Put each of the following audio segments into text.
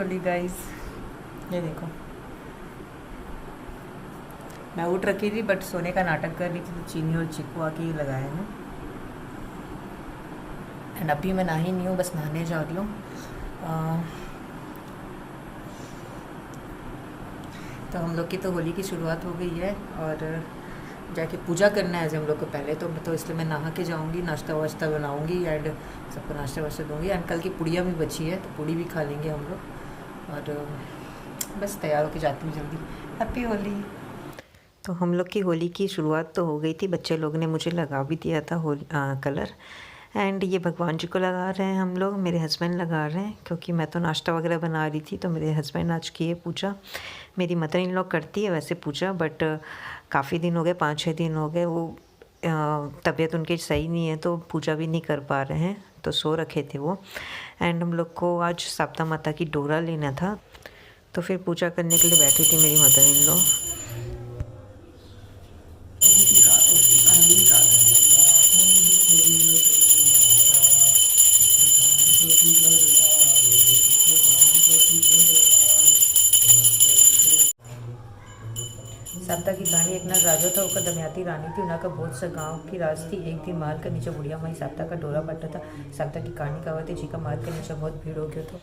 Holi guys. ये देखो, मैं उठ रखी थी बट सोने का नाटक कर रही थी, तो चीनी और चिक्कू आके ही लगाए हैं। एंड अभी मैं नहा ही नहीं हूँ, बस नहाने जा रही हूँ। तो हम लोग की तो होली की शुरुआत हो गई है और जाके पूजा करना है आज हम लोग को पहले तो इसलिए मैं नहा के जाऊँगी, नाश्ता वाश्ता बनाऊँगी एंड सबको नाश्ता वाश्ता दूँगी। एंड कल की पुड़िया भी बची है तो पूड़ी भी खा लेंगे हम लोग। और बस तैयार होके जाती हूँ जल्दी। हैप्पी होली। तो हम लोग की होली की शुरुआत तो हो गई थी, बच्चे लोग ने मुझे लगा भी दिया था कलर। एंड ये भगवान जी को लगा रहे हैं हम लोग, मेरे हस्बैंड लगा रहे हैं क्योंकि मैं तो नाश्ता वगैरह बना रही थी। तो मेरे हस्बैंड आज किए पूजा। मेरी मदर इन लॉ करती है वैसे पूजा, बट काफ़ी दिन हो गए, 5-6 दिन हो गए, वो तबीयत उनकी सही नहीं है तो पूजा भी नहीं कर पा रहे हैं, तो सो रखे थे वो। एंड हम लोग को आज साप्ता माता की डोरा लेना था, तो फिर पूजा करने के लिए बैठी थी मेरी मदर इन लॉ। साप्ता की कहानी एक ना राजा था, ओकर दमयंती रानी थी। उनका बहुत सा गांव की राज थी। एक दिन माल के नीचे बुढ़िया माई साप्ता का डोरा बटा था। साप्ता की कहानी का जी का माल के नीचे बहुत भीड़ हो गया था।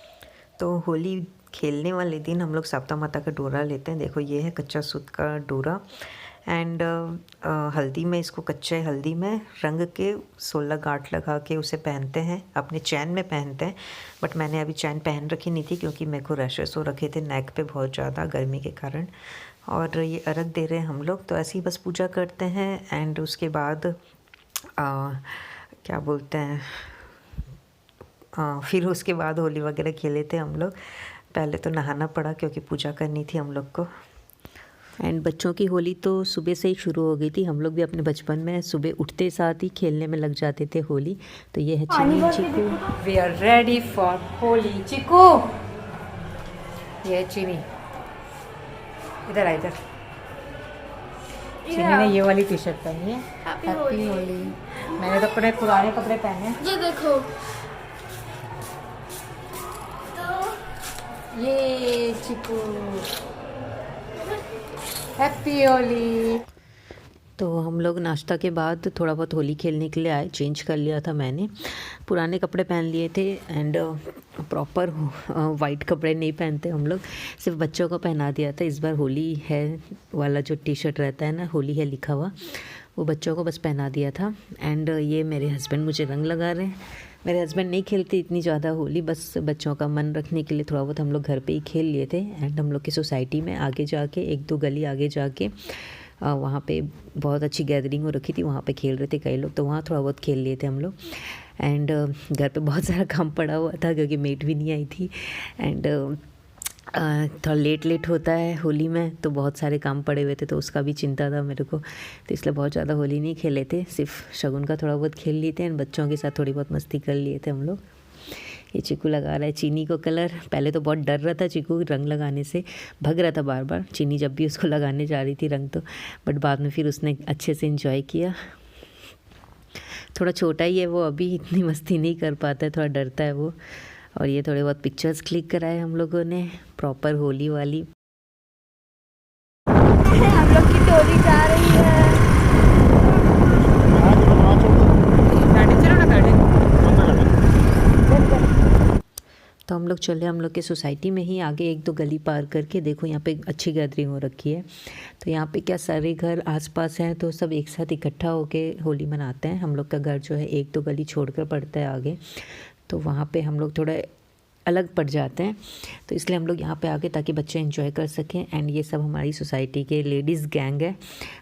तो होली खेलने वाले दिन हम लोग साप्ता माता का डोरा लेते हैं। देखो ये है कच्चा सूत का डोरा। एंड हल्दी में इसको कच्चे हल्दी में रंग के 16 गांठ लगा के उसे पहनते हैं, अपने चैन में पहनते हैं। बट मैंने अभी चैन पहन रखी नहीं थी क्योंकि मेरे को रैशेस हो रखे थे नेक पे बहुत ज़्यादा गर्मी के कारण। और ये अर्घ दे रहे हैं हम लोग, तो ऐसे ही बस पूजा करते हैं। एंड उसके बाद क्या बोलते हैं, फिर उसके बाद होली वगैरह खेले थे हम लोग। पहले तो नहाना पड़ा क्योंकि पूजा करनी थी हम लोग को। एंड बच्चों की होली तो सुबह से ही शुरू हो गई थी। हम लोग भी अपने बचपन में सुबह उठते साथ ही खेलने में लग जाते थे होली। तो ये है Cheeni Chiku. We are ready for Holi. Chiku, ये है चीनी, इधर आ इधर। चीनी ने ये वाली टी शर्ट पहनी है। हैप्पी होली। मैंने तो अपने पुराने कपड़े पहने। ये देखो, ये चिकू, हैप्पी होली। तो हम लोग नाश्ता के बाद थोड़ा बहुत होली खेलने के लिए आए। चेंज कर लिया था मैंने, पुराने कपड़े पहन लिए थे। एंड प्रॉपर वाइट कपड़े नहीं पहनते हम लोग, सिर्फ बच्चों को पहना दिया था। इस बार होली है वाला जो टी शर्ट रहता है ना, होली है लिखा हुआ, वो बच्चों को बस पहना दिया था। एंड ये मेरे हस्बैंड मुझे रंग लगा रहे हैं। मेरे हस्बैंड नहीं खेलते इतनी ज़्यादा होली, बस बच्चों का मन रखने के लिए थोड़ा बहुत हम लोग घर पे ही खेल लिए थे। एंड हम लोग की सोसाइटी में आगे जाके, 1-2 गली आगे जाके, वहाँ पे बहुत अच्छी गैदरिंग हो रखी थी, वहाँ पे खेल रहे थे कई लोग, तो वहाँ थोड़ा बहुत खेल लिए थे हम लोग। एंड घर पे बहुत सारा काम पड़ा हुआ था क्योंकि मेट भी नहीं आई थी। एंड थोड़ा लेट होता है होली में, तो बहुत सारे काम पड़े हुए थे, तो उसका भी चिंता था मेरे को, तो इसलिए बहुत ज़्यादा होली नहीं खेले थे। सिर्फ शगुन का थोड़ा बहुत खेल लिए थे एंड बच्चों के साथ थोड़ी बहुत मस्ती कर लिए थे हम लोग। ये चिकू लगा रहा है चीनी को कलर। पहले तो बहुत डर रहा था चिकू रंग लगाने से, भग रहा था बार बार चीनी जब भी उसको लगाने जा रही थी रंग, तो बट बाद में फिर उसने अच्छे से इंजॉय किया। थोड़ा छोटा ही है वो, अभी इतनी मस्ती नहीं कर पाता है, थोड़ा डरता है वो। और ये थोड़े बहुत पिक्चर्स क्लिक कराए हम लोगों ने प्रॉपर होली वाली। हम लोग की टोली जा रही है। तो हम लोग चले, हम लोग के सोसाइटी में ही आगे 1-2 गली पार करके, देखो यहाँ पे अच्छी गैदरिंग हो रखी है। तो यहाँ पे क्या सारे घर आसपास हैं, तो सब एक साथ इकट्ठा होके होली मनाते हैं। हम लोग का घर जो है 1-2 गली छोड़कर पड़ता है आगे, तो वहाँ पे हम लोग थोड़ा अलग पड़ जाते हैं, तो इसलिए हम लोग यहाँ पे आके ताकि बच्चे एंजॉय कर सकें। एंड ये सब हमारी सोसाइटी के लेडीज़ गैंग है,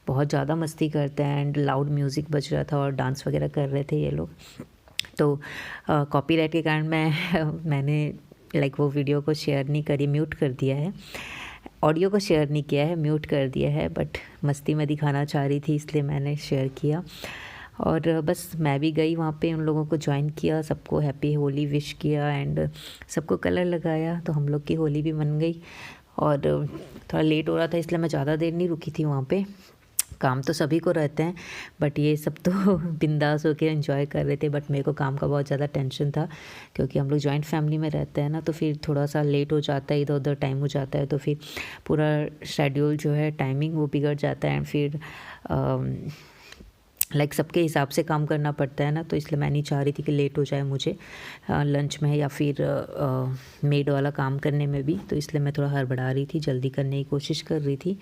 बहुत ज़्यादा मस्ती करते हैं। एंड लाउड म्यूज़िक बज रहा था और डांस वगैरह कर रहे थे ये लोग। तो कॉपीराइट के कारण मैंने वो वीडियो को शेयर नहीं करी, म्यूट कर दिया है। ऑडियो को शेयर नहीं किया है, म्यूट कर दिया है, बट मस्ती में दिखाना चाह रही थी इसलिए मैंने शेयर किया। और बस मैं भी गई वहाँ पे, उन लोगों को ज्वाइन किया, सबको हैप्पी होली विश किया एंड सबको कलर लगाया, तो हम लोग की होली भी बन गई। और थोड़ा लेट हो रहा था इसलिए मैं ज़्यादा देर नहीं रुकी थी वहाँ पे, काम तो सभी को रहते हैं, बट ये सब तो बिंदास होकर एंजॉय कर रहे थे। बट मेरे को काम का बहुत ज़्यादा टेंशन था, क्योंकि हम लोग जॉइंट फैमिली में रहते हैं ना, तो फिर थोड़ा सा लेट हो जाता है, इधर उधर टाइम हो जाता है, तो फिर पूरा शेड्यूल जो है टाइमिंग वो बिगड़ जाता है। एंड फिर लाइक सबके हिसाब से काम करना पड़ता है ना, तो इसलिए मैं नहीं चाह रही थी कि लेट हो जाए मुझे लंच में या फिर मेड वाला काम करने में भी। तो इसलिए मैं थोड़ा हड़बड़ा रही थी, जल्दी करने की कोशिश कर रही थी।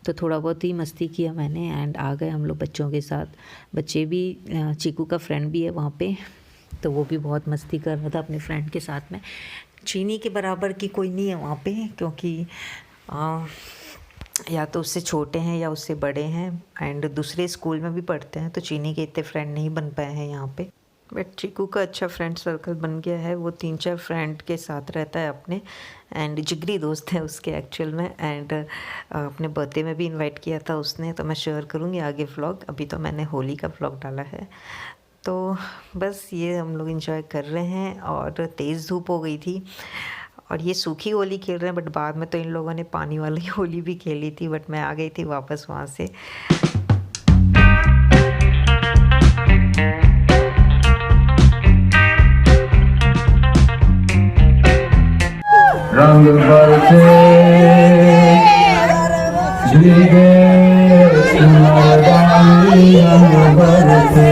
तो थोड़ा बहुत ही मस्ती किया मैंने एंड आ गए हम लोग बच्चों के साथ। बच्चे भी, चीकू का फ्रेंड भी है वहाँ पे, तो वो भी बहुत मस्ती कर रहा था अपने फ्रेंड के साथ में। चीनी के बराबर की कोई नहीं है वहाँ पे, क्योंकि या तो उससे छोटे हैं या उससे बड़े हैं एंड दूसरे स्कूल में भी पढ़ते हैं, तो चीनी के इतने फ्रेंड नहीं बन पाए हैं यहाँ पे। बट चीकू का अच्छा फ्रेंड सर्कल बन गया है, वो 3-4 फ्रेंड के साथ रहता है अपने, एंड जिगरी दोस्त है उसके एक्चुअल में। एंड अपने बर्थडे में भी इनवाइट किया था उसने, तो मैं शेयर करूँगी आगे व्लॉग। अभी तो मैंने होली का व्लॉग डाला है। तो बस ये हम लोग इंजॉय कर रहे हैं, और तेज़ धूप हो गई थी और ये सूखी होली खेल रहे हैं। बट बाद में तो इन लोगों ने पानी वाली होली भी खेली थी, बट मैं आ गई थी वापस वहाँ से। रंग बरसे भीगे मर्दानी रंग बरसे।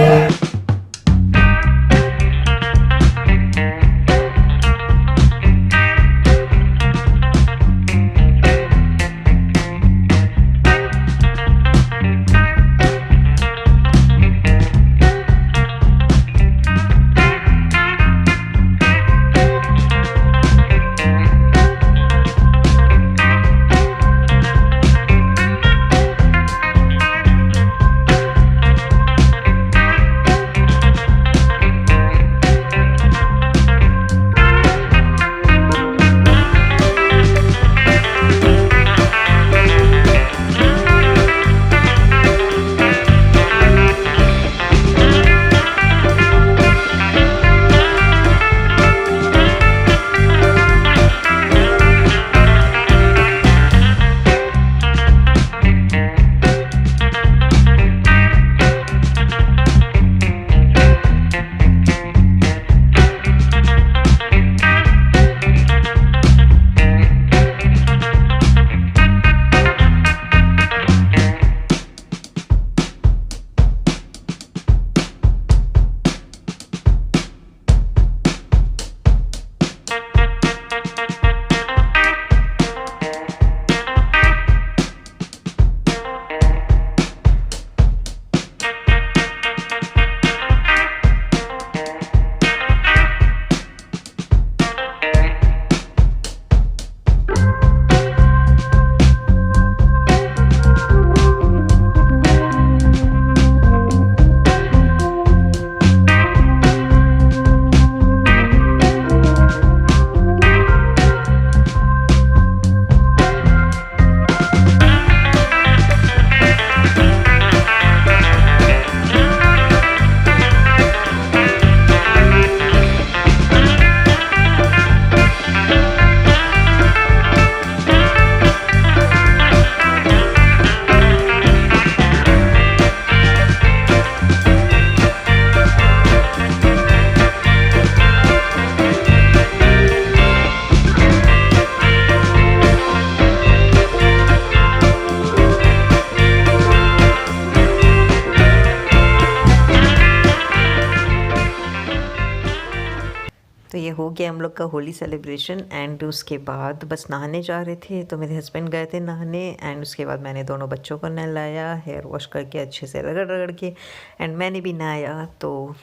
तो ये हो गया हम लोग का होली सेलिब्रेशन। एंड उसके बाद बस नहाने जा रहे थे, तो मेरे हस्बैंड गए थे नहाने। एंड उसके बाद मैंने दोनों बच्चों को नहलाया, हेयर वॉश करके अच्छे से रगड़ रगड़ के, एंड मैंने भी नहाया। तो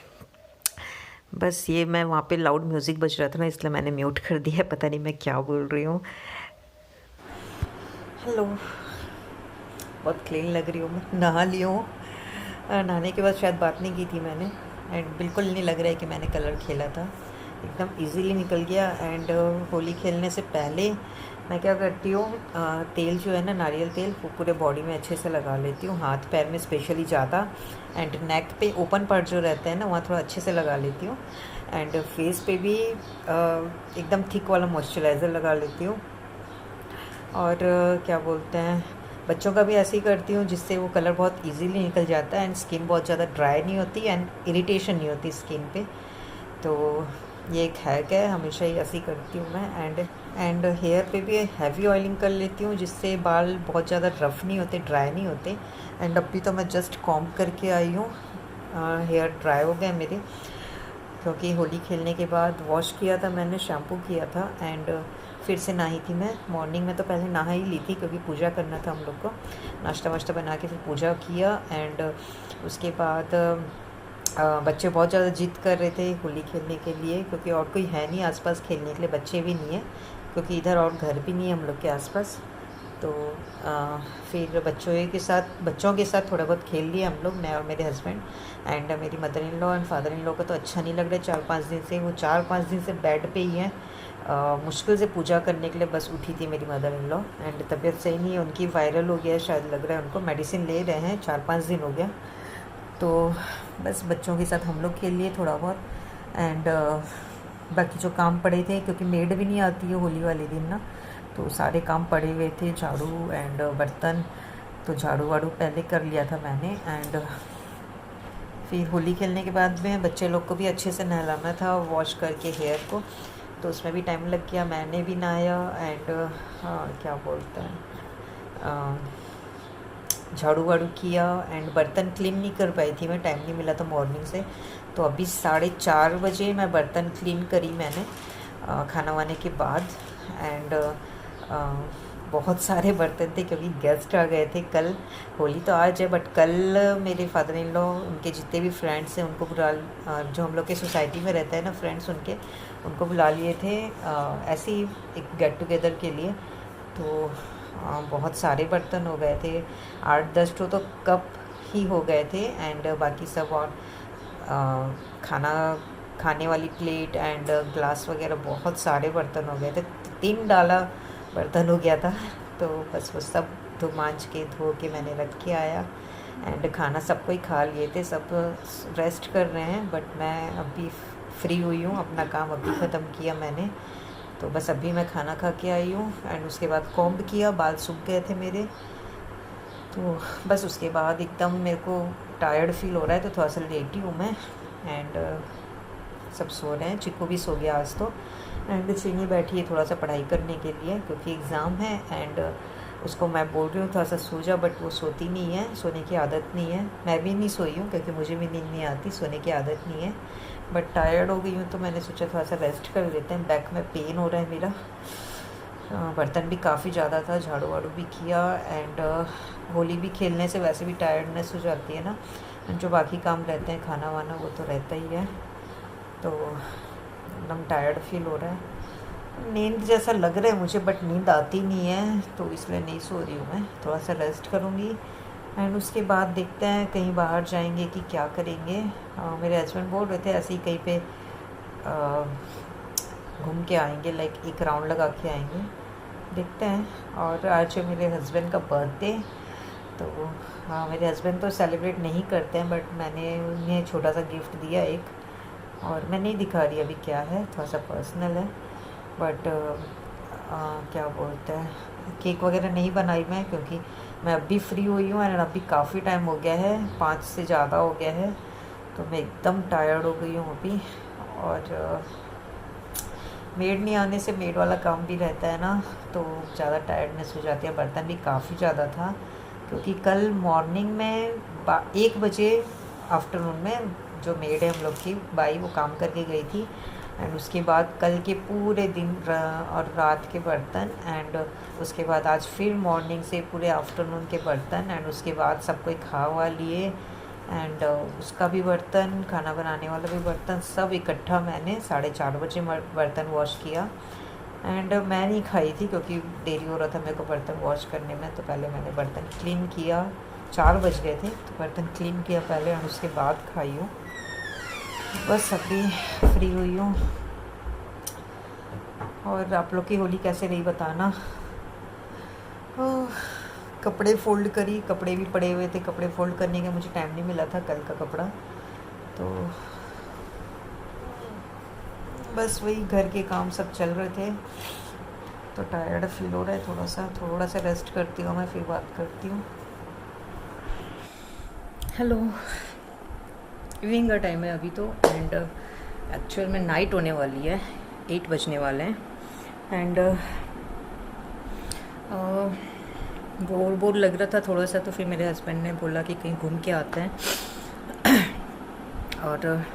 बस ये मैं वहाँ पे लाउड म्यूज़िक बज रहा था ना, इसलिए मैंने म्यूट कर दिया। पता नहीं मैं क्या बोल रही हूँ। हेलो, बहुत क्लीन लग रही हूँ मैं, नहा ली हूँ। नहाने के बाद शायद बात नहीं की थी मैंने, एंड बिल्कुल नहीं लग रहा है कि मैंने कलर खेला था, एकदम इजीली निकल गया। एंड होली खेलने से पहले मैं क्या करती हूँ, तेल जो है ना, नारियल तेल, वो पूरे बॉडी में अच्छे से लगा लेती हूँ, हाथ पैर में स्पेशली ज़्यादा, एंड नेक पे ओपन पार्ट जो रहता है ना, वहाँ थोड़ा अच्छे से लगा लेती हूँ। एंड फेस पे भी एकदम थिक वाला मॉइस्चराइज़र लगा लेती हूँ। और क्या बोलते हैं, बच्चों का भी ऐसे ही करती हूँ, जिससे वो कलर बहुत इजीली निकल जाता है एंड स्किन बहुत ज़्यादा ड्राई नहीं होती एंड इरिटेशन नहीं होती स्किन पे। तो ये एक हैक है, हमेशा ही ऐसे ही करती हूँ मैं। एंड हेयर पे भी हैवी ऑयलिंग कर लेती हूँ, जिससे बाल बहुत ज़्यादा रफ़ नहीं होते, ड्राई नहीं होते। एंड अभी तो मैं जस्ट कॉम्ब करके आई हूँ, हेयर ड्राई हो गए मेरे, क्योंकि होली खेलने के बाद वॉश किया था मैंने, शैम्पू किया था एंड फिर से नहाई थी मैं। मॉर्निंग में तो पहले नहा ही ली थी, क्योंकि पूजा करना था हम लोग को, नाश्ता वाश्ता बना के फिर पूजा किया। एंड उसके बाद बच्चे बहुत ज़्यादा जिद कर रहे थे होली खेलने के लिए, क्योंकि और कोई है नहीं आसपास खेलने के लिए, बच्चे भी नहीं है, क्योंकि इधर और घर भी नहीं है हम लोग के आसपास। तो फिर बच्चों के साथ थोड़ा बहुत खेल लिए हम लोग, मैं और मेरे हस्बैंड। एंड मेरी mother in law and father in law को तो अच्छा नहीं लग रहा है 4-5 दिन से, वो 4-5 दिन से बेड पे ही हैं। मुश्किल से पूजा करने के लिए बस उठी थी मेरी मदर इन लॉ, एंड तबीयत सही नहीं है उनकी, वायरल हो गया है शायद, लग रहा है उनको, मेडिसिन ले रहे हैं, 4-5 दिन हो गया। तो बस बच्चों के साथ हम लोग खेल लिए थोड़ा बहुत। एंड बाकी जो काम पड़े थे, क्योंकि मेड भी नहीं आती है होली वाले दिन ना, तो सारे काम पड़े हुए थे, झाड़ू एंड बर्तन, तो झाड़ू वाड़ू पहले कर लिया था मैंने। एंड फिर होली खेलने के बाद में बच्चे लोग को भी अच्छे से नहलाना था, वॉश करके हेयर को, तो उसमें भी टाइम लग गया। मैंने भी नहाया एंड क्या बोलते हैं, झाड़ू वाड़ू किया एंड बर्तन क्लीन नहीं कर पाई थी मैं, टाइम नहीं मिला था मॉर्निंग से। तो अभी 4:30 बजे मैं बर्तन क्लीन करी मैंने, खाना वाने के बाद। एंड बहुत सारे बर्तन थे, क्योंकि गेस्ट आ गए थे। कल होली तो आज है, बट कल मेरे फादर इन लॉ, उनके जितने भी फ्रेंड्स हैं उनको बुला, जो हम लोग के सोसाइटी में रहता है ना फ्रेंड्स, उनको बुला लिए थे ऐसे ही एक गेट टुगेदर के लिए। तो बहुत सारे बर्तन हो गए थे, 8-10 तो कप ही हो गए थे। एंड बाकी सब और खाने वाली प्लेट एंड ग्लास वगैरह, बहुत सारे बर्तन हो गए थे, 3 डाला बर्तन हो गया था। तो बस वो सब धो के मैंने रख के आया। एंड खाना सबको ही खा लिए थे, सब रेस्ट कर रहे हैं, बट मैं अभी फ्री हुई हूँ, अपना काम अभी ख़त्म किया मैंने। तो बस अभी मैं खाना खा के आई हूँ एंड उसके बाद कॉम्ब किया, बाल सूख गए थे मेरे। तो बस उसके बाद एकदम मेरे को टायर्ड फील हो रहा है, तो थोड़ा सा लेटी हूँ मैं। एंड सब सो रहे हैं, चिक्कू भी सो गया आज तो। एंड चीनी बैठी है थोड़ा सा पढ़ाई करने के लिए, क्योंकि एग्ज़ाम है। एंड उसको मैं बोल रही हूँ थोड़ा सा सो जा, बट वो सोती नहीं है, सोने की आदत नहीं है। मैं भी नहीं सोई हूँ, क्योंकि मुझे भी नींद नहीं आती, सोने की आदत नहीं है, बट टायर्ड हो गई हूँ, तो मैंने सोचा थोड़ा सा रेस्ट कर लेते हैं। बैक में पेन हो रहा है मेरा। बर्तन भी काफ़ी ज़्यादा था, झाड़ू वाड़ू भी किया। एंड होली भी खेलने से वैसे भी टायर्डनेस हो जाती है ना, जो बाकी काम रहते हैं, खाना वाना, वो तो रहता ही है। तो एकदम टायर्ड फील हो रहा है, नींद जैसा लग रहा है मुझे, बट नींद आती नहीं है, तो इसलिए नहीं सो रही हूँ मैं, थोड़ा सा रेस्ट करूँगी। एंड उसके बाद देखते हैं कहीं बाहर जाएंगे कि क्या करेंगे। मेरे हस्बैंड बोल रहे थे ऐसे ही कहीं पे घूम के आएंगे, लाइक एक राउंड लगा के आएंगे, देखते हैं। और आज है मेरे हस्बैंड का बर्थडे, तो हाँ, मेरे हस्बैंड तो सेलिब्रेट नहीं करते हैं, बट मैंने उन्हें छोटा सा गिफ्ट दिया एक, और मैं नहीं दिखा रही अभी क्या है, थोड़ा सा पर्सनल है। बट क्या बोलते हैं, केक वगैरह नहीं बनाई मैं, क्योंकि मैं अभी फ्री हुई हूँ एंड अभी काफ़ी टाइम हो गया है, 5 से ज़्यादा हो गया है, तो मैं एकदम टायर्ड हो गई हूँ अभी। और मेड नहीं आने से, मेड वाला काम भी रहता है ना, तो ज़्यादा टायर्डनेस हो जाती है। बर्तन भी काफ़ी ज़्यादा था, क्योंकि कल मॉर्निंग में 1 बजे आफ्टरनून में जो मेड है हम लोग की बाई, वो काम करके गई थी। एंड उसके बाद कल के पूरे दिन और रात के बर्तन, एंड उसके बाद आज फिर मॉर्निंग से पूरे आफ्टरनून के बर्तन, एंड उसके बाद सब कोई खा हुआ लिए, एंड उसका भी बर्तन, खाना बनाने वाला भी बर्तन, सब इकट्ठा मैंने 4:30 बजे बर्तन वॉश किया। एंड मैं नहीं खाई थी, क्योंकि देरी हो रहा था मेरे को बर्तन वॉश करने में, तो पहले मैंने बर्तन क्लीन किया, 4 बज गए थे, तो बर्तन क्लीन किया पहले और उसके बाद खाई हूँ। बस अभी फ्री हुई हूँ। और आप लोग की होली कैसे रही बताना। कपड़े फोल्ड करी, कपड़े भी पड़े हुए थे, कपड़े फोल्ड करने का मुझे टाइम नहीं मिला था कल का कपड़ा, तो बस वही घर के काम सब चल रहे थे। तो टायर्ड फील हो रहा है थोड़ा सा रेस्ट करती हूँ मैं, फिर बात करती हूँ। हेलो, इवनिंग का टाइम है अभी तो, एंड एक्चुअल में नाइट होने वाली है, 8 बजने वाले हैं। एंड बोर लग रहा था थोड़ा सा, तो फिर मेरे हस्बैंड ने बोला कि कहीं घूम के आते हैं। और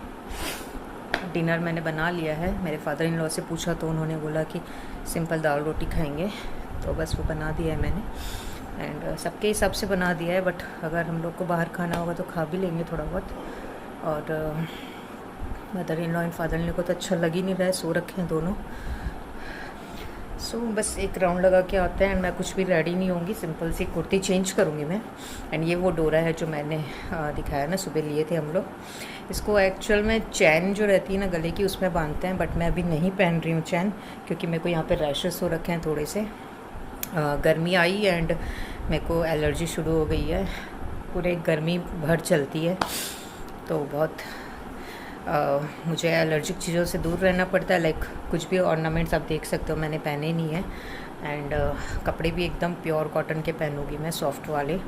डिनर मैंने बना लिया है। मेरे फादर इन लॉ से पूछा तो उन्होंने बोला कि सिंपल दाल रोटी खाएंगे, तो बस वो बना दिया है मैंने। एंड सबके हिसाब से बना दिया है, बट अगर हम लोग को बाहर खाना होगा तो खा भी लेंगे थोड़ा बहुत। और mother in law and father in law को तो अच्छा लग ही नहीं रहा है, सो रखे हैं दोनों। बस एक राउंड लगा के आते हैं। एंड मैं कुछ भी रेडी नहीं होंगी, सिंपल सी कुर्ती चेंज करूँगी मैं। एंड ये वो डोरा है जो मैंने दिखाया ना, सुबह लिए थे हम लोग। इसको एक्चुअल में चैन जो रहती है ना गले की, उसमें बांधते हैं, बट मैं अभी नहीं पहन रही हूँ चैन, क्योंकि मेरे को यहाँ पे रैशेस हो रखे हैं थोड़े से। गर्मी आई एंड मेरे को एलर्जी शुरू हो गई है, पूरे गर्मी भर चलती है, तो बहुत मुझे एलर्जिक चीज़ों से दूर रहना पड़ता है। लाइक कुछ भी ऑर्नामेंट्स आप देख सकते हो मैंने पहने नहीं है। एंड कपड़े भी एकदम प्योर कॉटन के पहनूँगी मैं, सॉफ्ट वाले,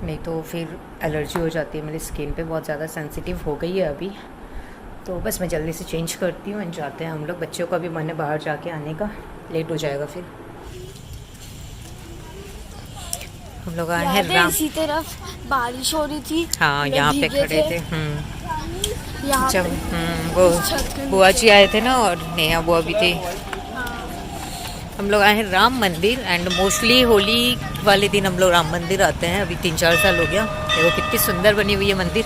नहीं तो फिर एलर्जी हो जाती है। मेरी स्किन पे बहुत ज़्यादा सेंसिटिव हो गई है अभी। तो बस मैं जल्दी से चेंज करती हूँ एंड जाते हैं हम लोग। बच्चों का भी मन है बाहर जाके आने का, लेट हो जाएगा फिर। हम लोग आए हैं राम, इसी तरफ बारिश हो रही थी। हाँ यहाँ पे खड़े थे। यहाँ जब पे वो छत के बुआ जी आए थे ना, और नेहा बुआ भी थी। हम लोग आए हैं राम मंदिर। एंड मोस्टली होली वाले दिन हम लोग राम मंदिर आते हैं। अभी 3-4 साल हो गया। देखो कितनी सुंदर बनी हुई है मंदिर,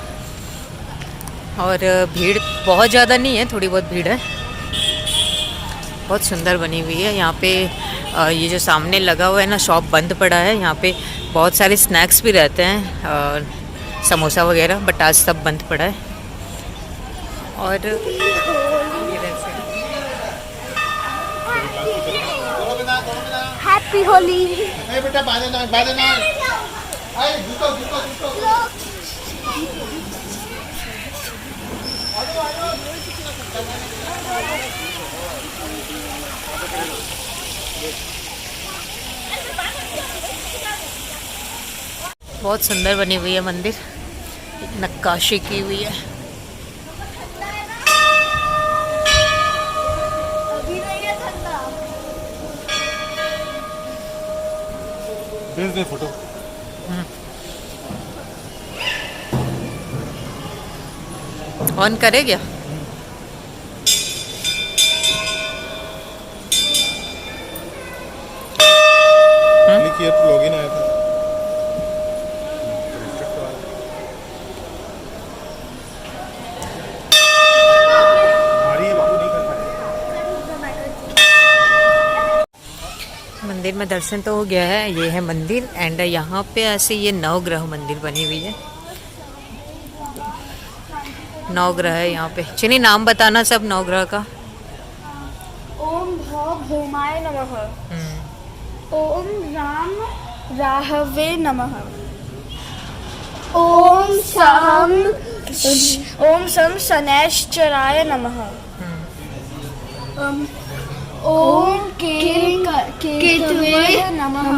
और भीड़ बहुत ज़्यादा नहीं है, थोड़ी बहुत भीड़ है। बहुत सुंदर बनी हुई है यहाँ पे। ये जो सामने लगा हुआ है ना, शॉप बंद पड़ा है। यहाँ पे बहुत सारे स्नैक्स भी रहते हैं, समोसा वगैरह, बट आज सब बंद पड़ा है। और हैप्पी होली। बेटा बादे बहुत सुंदर बनी हुई है मंदिर, नक्काशी की हुई है। अभी नहीं है ठंडा। भेज दे फोटो। ऑन करे क्या? क्लिक किया तो लॉगिन आया था। मंदिर में दर्शन तो हो गया है। ये है मंदिर। एंड यहाँ पे ऐसे ये नवग्रह मंदिर बनी हुई है। नवग्रह है यहाँ पे। चलिए नाम बताना सब नवग्रह का। ओम भौमाय नमः। ओम राम राहवे नमः। ओम सम शनैश्चराय नमः। ओम केतवे नमः।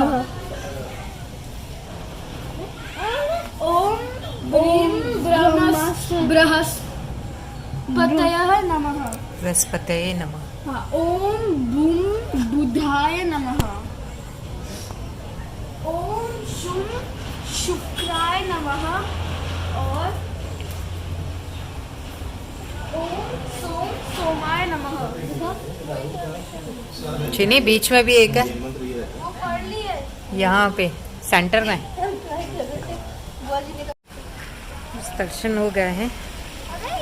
ओम बृहस्पतयः नमः। बृहस्पतये नमः। हाँ, ओम बूम बुधाय नमः। ओम शुम शुक्राय नमः। और ओम सोम सोमाय नमः। चलिए बीच में भी एक है, वो पढ़ लिए। यहाँ पे सेंटर में। दर्शन हो गए हैं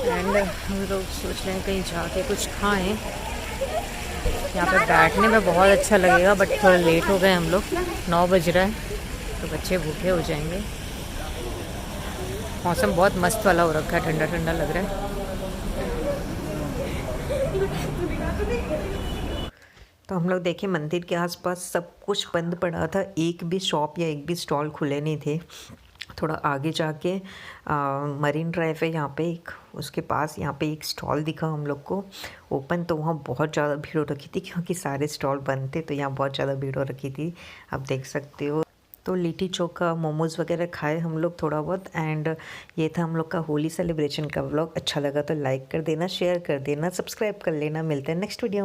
एंड हम लोग सोच रहे हैं कहीं जाके कुछ खाएं। यहाँ पे बैठने में बहुत अच्छा लगेगा, बट थोड़ा लेट हो गए हम लोग। 9 बज रहा है, तो बच्चे भूखे हो जाएंगे। मौसम बहुत मस्त वाला हो रखा है, ठंडा ठंडा लग रहा है। तो हम लोग देखे मंदिर के आसपास सब कुछ बंद पड़ा था, एक भी शॉप या एक भी स्टॉल खुले नहीं थे। थोड़ा आगे जाके मरीन ड्राइव है यहाँ पे एक, उसके पास यहाँ पे एक स्टॉल दिखा हम लोग को ओपन, तो वहाँ बहुत ज़्यादा भीड़ हो रखी थी क्योंकि सारे स्टॉल बंद थे, तो यहाँ बहुत ज़्यादा भीड़ हो रखी थी, आप देख सकते हो। तो लिट्टी चोखा मोमोज़ वगैरह खाए हम लोग थोड़ा बहुत, एंड ये था हम लोग का होली सेलिब्रेशन का व्लॉग। अच्छा लगा तो लाइक कर देना, शेयर कर देना, सब्सक्राइब कर लेना। मिलते हैं नेक्स्ट वीडियो में।